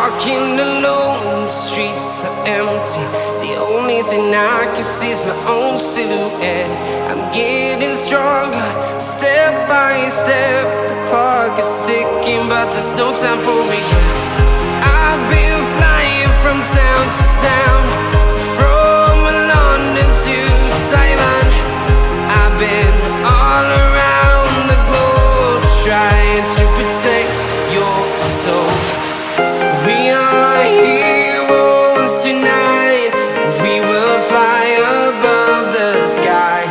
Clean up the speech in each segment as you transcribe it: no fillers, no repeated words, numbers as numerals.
walking alone, the streets are empty. The only thing I can see is my own silhouette. I'm getting stronger, step by step. The clock is ticking, but there's no time for regrets. I've been flying from town to town, from London to Taiwan. I've been all around the globe, trying to protect your soul. We are heroes tonight. We will fly above the sky.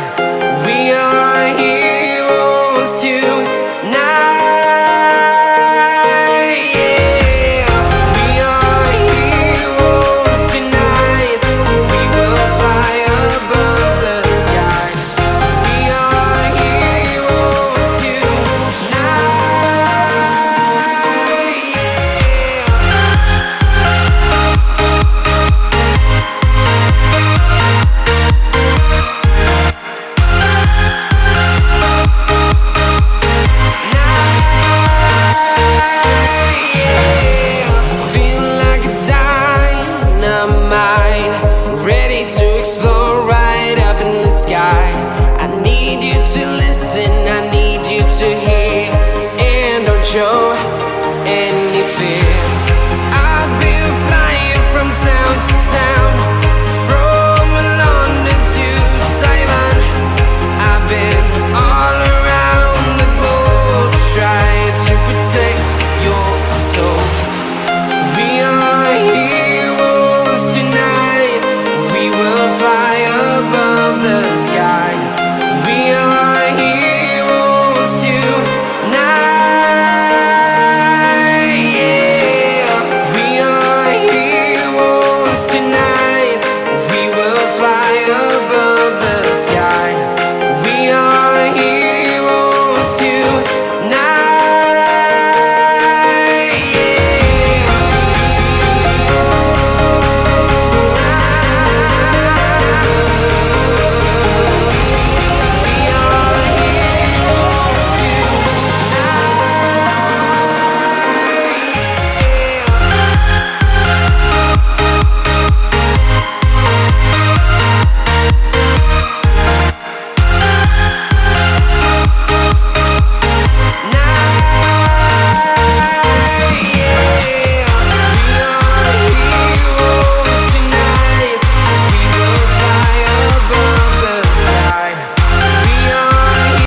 We are heroes tonight. Yeah. We are heroes tonight. We will fly above the sky. We are heroes tonight. Ready to explore right up in the sky. I need you to listen, I need you to hear, and don't show. And